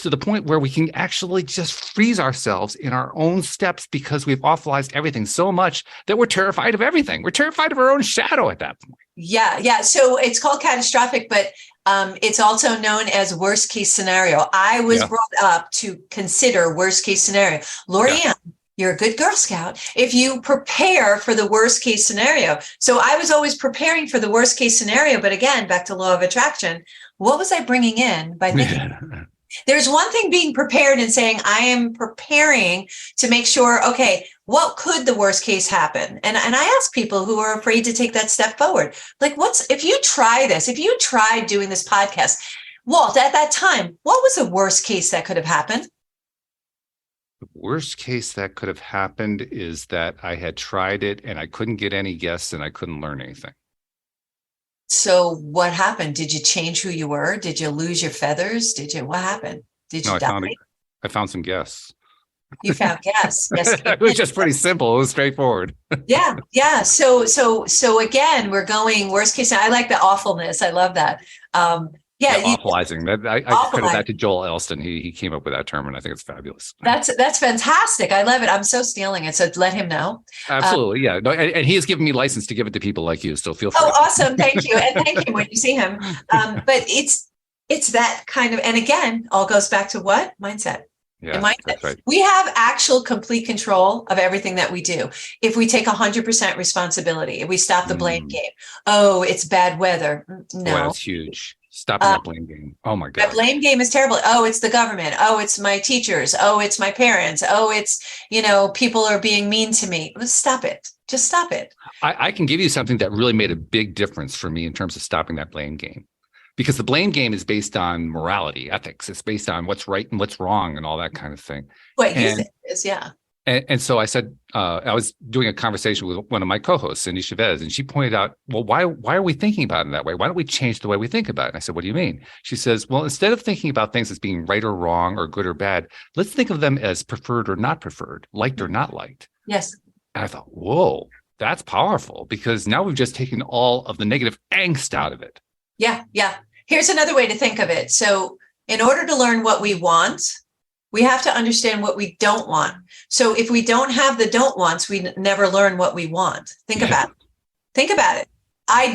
to the point where we can actually just freeze ourselves in our own steps because we've awfulized everything so much that we're terrified of everything. We're terrified of our own shadow at that point. Yeah. So it's called catastrophic, but it's also known as worst case scenario. I was brought up to consider worst case scenario. Lorianne, you're a good Girl Scout if you prepare for the worst case scenario. So I was always preparing for the worst case scenario. But again, back to law of attraction, what was I bringing in by thinking? There's one thing being prepared and saying, I am preparing to make sure, okay, what could the worst case happen? And I ask people who are afraid to take that step forward, like, if you try this, if you tried doing this podcast, Walt, at that time, what was the worst case that could have happened? The worst case that could have happened is that I had tried it and I couldn't get any guests and I couldn't learn anything. So what happened? Did you change who you were? Did you lose your feathers? What happened? Did you die? I found some guests. You found guests. Yes. It was just pretty simple. It was straightforward. Yeah. So again, we're going worst case. I like the awfulness. I love that. Awfulizing. I credit that to Joel Elston. He came up with that term, and I think it's fabulous. That's fantastic. I love it. I'm so stealing it. So let him know. Absolutely, yeah. No, and he has given me license to give it to people like you. So feel free. Oh, awesome! Thank you, and thank him when you see him. But it's that kind of, and again, all goes back to what mindset. Yeah, that's right. We have actual complete control of everything that we do. If we take 100% responsibility, if we stop the blame game. Oh, it's bad weather. No, that's huge. Stopping that blame game. Oh my God. That blame game is terrible. Oh, it's the government. Oh, it's my teachers. Oh, it's my parents. Oh, it's, people are being mean to me. Stop it. Just stop it. I can give you something that really made a big difference for me in terms of stopping that blame game. Because the blame game is based on morality, ethics. It's based on what's right and what's wrong and all that kind of thing. What you think is, yeah. And so I said, I was doing a conversation with one of my co-hosts, Cindy Chavez, and she pointed out, well, why are we thinking about it that way? Why don't we change the way we think about it? And I said, what do you mean? She says, well, instead of thinking about things as being right or wrong or good or bad, let's think of them as preferred or not preferred, liked or not liked. Yes. And I thought, whoa, that's powerful, because now we've just taken all of the negative angst out of it. Yeah. Here's another way to think of it. So in order to learn what we want, we have to understand what we don't want. So if we don't have the don't wants, we never learn what we want. Think about it. I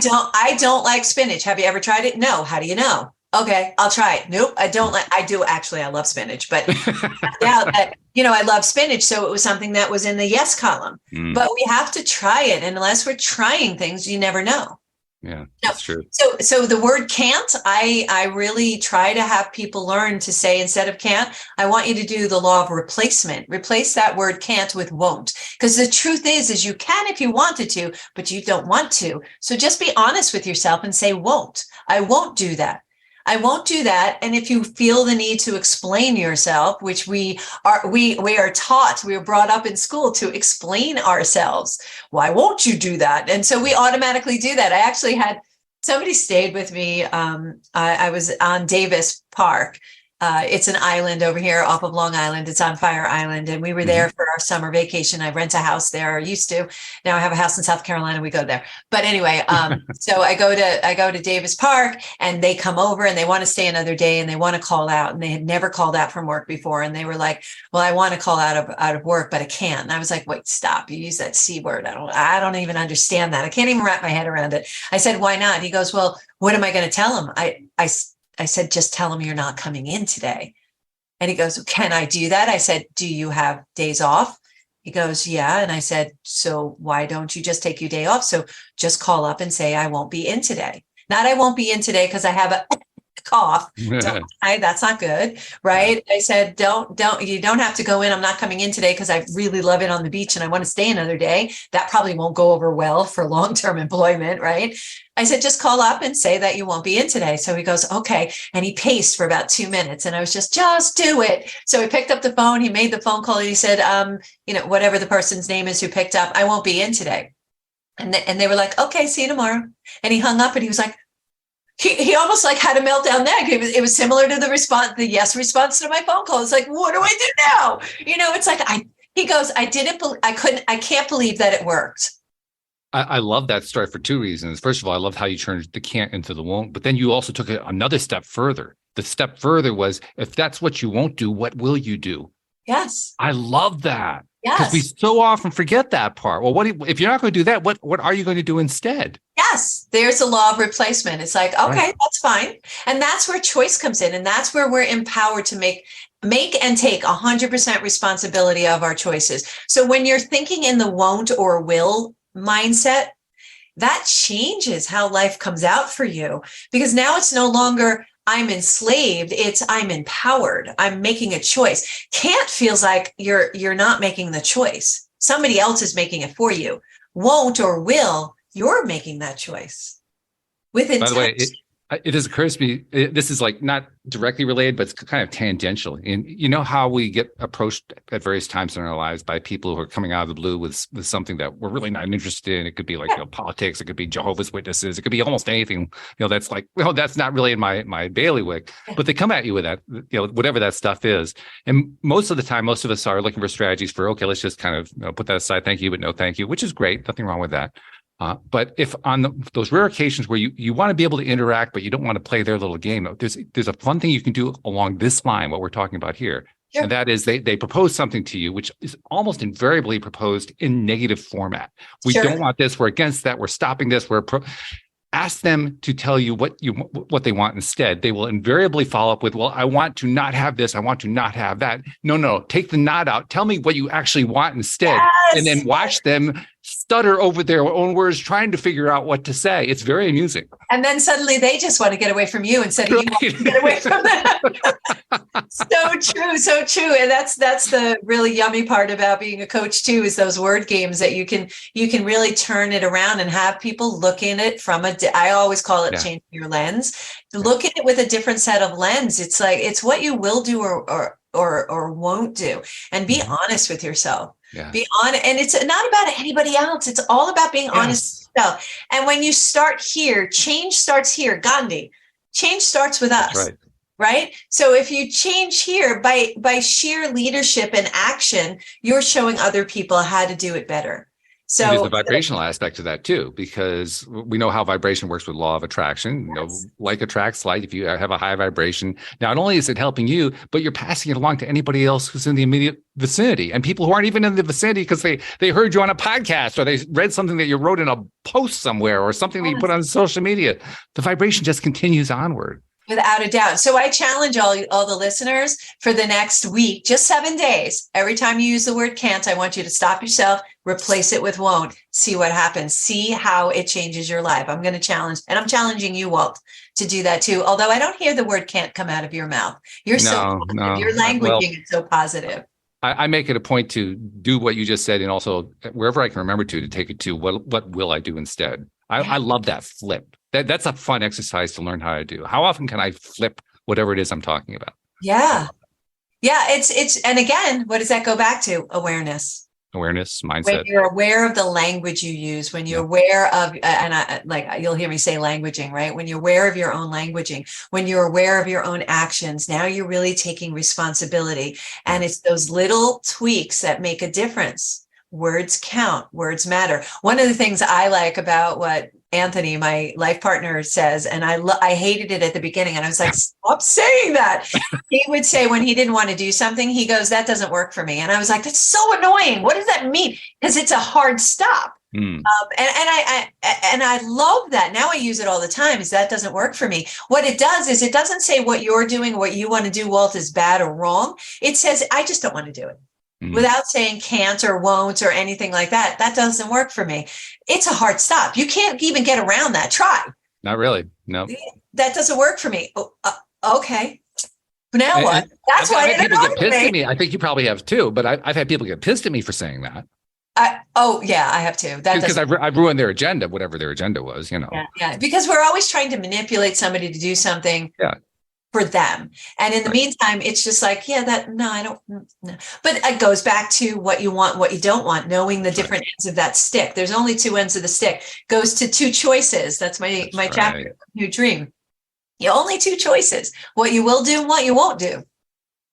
don't like spinach. Have you ever tried it? No. How do you know? Okay, I'll try it. Nope, I don't like. I do actually. I love spinach, but I love spinach. So it was something that was in the yes column. But we have to try it, and unless we're trying things, you never know. Yeah, that's true. So the word can't, I really try to have people learn to say, instead of can't, I want you to do the law of replacement. Replace that word can't with won't. Because the truth is you can if you wanted to, but you don't want to. So just be honest with yourself and say won't. I won't do that. I won't do that. And if you feel the need to explain yourself, which we are taught, we were brought up in school to explain ourselves. Why won't you do that? And so we automatically do that. I actually had somebody stayed with me. I was on Davis Park. It's an island over here off of Long Island. It's on Fire Island. And we were there for our summer vacation. I rent a house there. I used to. Now I have a house in South Carolina. We go there. But anyway, so I go to Davis Park, and they come over and they want to stay another day, and they want to call out. And they had never called out from work before. And they were like, well, I want to call out of work, but I can't. And I was like, wait, stop. You use that C word. I don't even understand that. I can't even wrap my head around it. I said, why not? He goes, well, what am I going to tell him? I said, just tell him you're not coming in today. And he goes, can I do that? I said, do you have days off? He goes, yeah. And I said, so why don't you just take your day off? So just call up and say, I won't be in today. Not I won't be in today because I have a cough. That's not good. Right. I said, you don't have to go in. I'm not coming in today because I really love it on the beach and I want to stay another day. That probably won't go over well for long-term employment. Right. I said, just call up and say that you won't be in today. So he goes, okay. And he paced for about 2 minutes, and I was just do it. So he picked up the phone. He made the phone call. And he said, whatever the person's name is who picked up, I won't be in today. And they were like, okay, see you tomorrow. And he hung up, and he was like, he almost like had a meltdown neck. It was similar to the yes response to my phone call. It's like, what do I do now? It's like, he goes, I can't believe that it worked. I love that story for two reasons. First of all, I love how you turned the can't into the won't, but then you also took it another step further. the step further was, if that's what you won't do, what will you do? Yes. I love that. Because we Yes. so often forget that part. Well, if you're not going to do that, what are you going to do instead? Yes, there's a law of replacement. It's like, okay, Right. that's fine. And that's where choice comes in. And that's where we're empowered to make and take 100% responsibility of our choices. So when you're thinking in the won't or will mindset, that changes how life comes out for you, because now it's no longer I'm enslaved, it's I'm empowered. I'm making a choice. Can't feels like you're not making the choice. Somebody else is making it for you. Won't or will, you're making that choice with By the way, intention. it just occurs to me, this is like not directly related, but it's kind of tangential. And you know how we get approached at various times in our lives by people who are coming out of the blue with something that we're really not interested in. It could be like, politics. It could be Jehovah's Witnesses. It could be almost anything, that's like, well, that's not really in my bailiwick, but they come at you with that, whatever that stuff is. And most of the time, most of us are looking for strategies for, okay, let's just kind of put that aside. Thank you, but no thank you, which is great. Nothing wrong with that. But if on those rare occasions where you want to be able to interact, but you don't want to play their little game, there's a fun thing you can do along this line, what we're talking about here. Sure. And that is they propose something to you, which is almost invariably proposed in negative format. We don't want this. We're against that. We're stopping this. Ask them to tell you what they want instead. They will invariably follow up with, well, I want to not have this. I want to not have that. No, take the not out. Tell me what you actually want instead. Yes. And then watch them stutter over their own words, trying to figure out what to say. It's very amusing. And then suddenly they just want to get away from you instead of you wanting to get away from them. So true. And that's the really yummy part about being a coach too, is those word games that you can really turn it around and have people look in it from I always call it changing your lens. Look at it with a different set of lens. It's like, it's what you will do or won't do, and be honest with yourself. Yeah. Be honest. And it's not about anybody else. It's all about being honest with yourself. And when you start here, change starts here. Gandhi, change starts with us. That's right. So if you change here by sheer leadership and action, you're showing other people how to do it better. So there's the vibrational aspect to that too, because we know how vibration works with law of attraction. Like attracts like. If you have a high vibration, not only is it helping you, but you're passing it along to anybody else who's in the immediate vicinity, and people who aren't even in the vicinity because they heard you on a podcast or they read something that you wrote in a post somewhere or something that you put on social media. The vibration just continues onward. Without a doubt. So I challenge all the listeners for the next week, just 7 days. Every time you use the word can't, I want you to stop yourself, replace it with won't, see what happens, see how it changes your life. I'm going to challenge, and I'm challenging you, Walt, to do that too. Although I don't hear the word can't come out of your mouth. You're so positive. Your languaging is so positive. I make it a point to do what you just said, and also wherever I can remember to take it to what will I do instead? I love that flip. That's a fun exercise to learn how to do. How often can I flip whatever it is I'm talking about? Yeah. It's and again, what does that go back to? Awareness, mindset. When you're aware of the language you use, when you're aware of, you'll hear me say languaging, right? When you're aware of your own languaging, when you're aware of your own actions, now you're really taking responsibility. And it's those little tweaks that make a difference. Words count, words matter. One of the things I like about what Anthony, my life partner, says, and I hated it at the beginning, and I was like, stop saying that. He would say when he didn't want to do something, he goes, that doesn't work for me. And I was like, that's so annoying. What does that mean? Because it's a hard stop. And I love that. Now I use it all the time, is that doesn't work for me. What it does is it doesn't say what you're doing, what you want to do, Walt, is bad or wrong. It says, I just don't want to do it. Without saying can't or won't or anything like that. That doesn't work for me. It's a hard stop. You can't even get around that. Try. Not really. No. That doesn't work for me. Okay. Now what? That's why I've had people get pissed at me. I think you probably have too, but I've had people get pissed at me for saying that. I have too. Because I've ruined their agenda, whatever their agenda was, Yeah. Because we're always trying to manipulate somebody to do something. Yeah. For them. And in the meantime, it's just like, I don't know. But it goes back to what you want, what you don't want, knowing the different ends of that stick. There's only two ends of the stick. Goes to two choices. That's my chapter, New Dream. Only two choices. What you will do and what you won't do.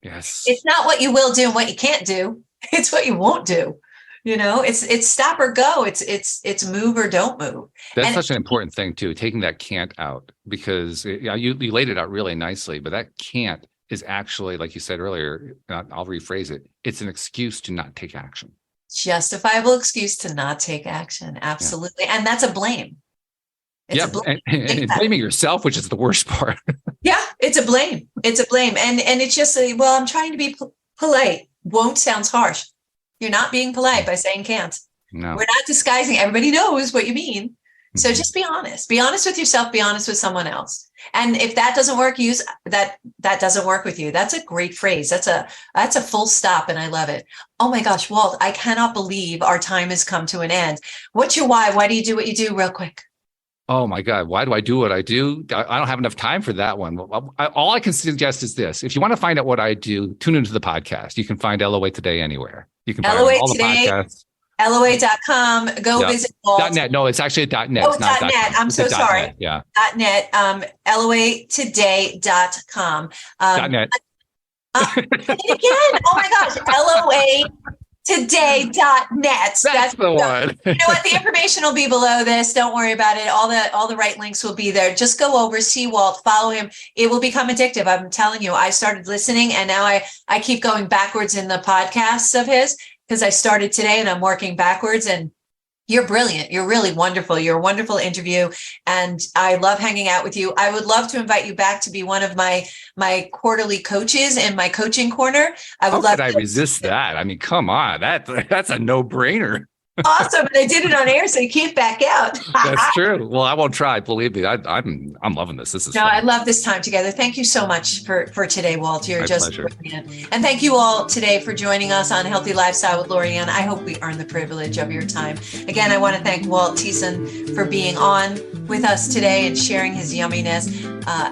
Yes. It's not what you will do and what you can't do. It's what you won't do. It's stop or go. It's move or don't move. That's such an important thing too, taking that can't out, because you laid it out really nicely, but that can't is actually, like you said earlier, I'll rephrase it. It's an excuse to not take action. Justifiable excuse to not take action. Absolutely. Yeah. And that's a blame. It's a blame. And blaming yourself, which is the worst part. Yeah, it's a blame. It's a blame. And it's just, I'm trying to be polite. Won't sounds harsh. You're not being polite by saying can't. No. We're not disguising. Everybody knows what you mean. So just be honest. Be honest with yourself. Be honest with someone else. And if that doesn't work, use that doesn't work with you. That's a great phrase. That's a full stop. And I love it. Oh my gosh, Walt, I cannot believe our time has come to an end. What's your why? Why do you do what you do, real quick? Oh my God, why do I do what I do? I don't have enough time for that one. All I can suggest is this. If you want to find out what I do, tune into the podcast. You can find LOA Today anywhere. You can find LOA all Today. the podcasts. LOA.com. Go visit Walt. .net. No, it's actually .net. Oh, .net. I'm so sorry. .net. Yeah. .net. LOAtoday.com. .net. Again. Oh my gosh. LOAtoday.net. That's the one. You know what? The information will be below this. Don't worry about it. All the right links will be there. Just go over, see Walt, follow him. It will become addictive. I'm telling you, I started listening and now I keep going backwards in the podcasts of his, because I started today and I'm working backwards, and you're brilliant. You're really wonderful. You're a wonderful interview. And I love hanging out with you. I would love to invite you back to be one of my quarterly coaches in my coaching corner. How could I resist that? I mean, come on. That's a no-brainer. Awesome. And I did it on air, so you can't back out. That's true. Well, I won't try. Believe me. I'm loving this. This is fun. I love this time together. Thank you so much for today, Walt. You're just brilliant. And thank you all today for joining us on Healthy Lifestyle with Lorianne. I hope we earned the privilege of your time. Again, I want to thank Walt Thiessen for being on with us today and sharing his yumminess.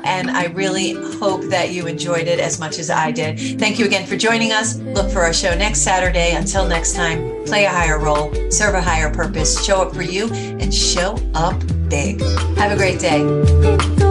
And I really hope that you enjoyed it as much as I did. Thank you again for joining us. Look for our show next Saturday. Until next time, play a higher role, serve a higher purpose, show up for you, and show up big. Have a great day.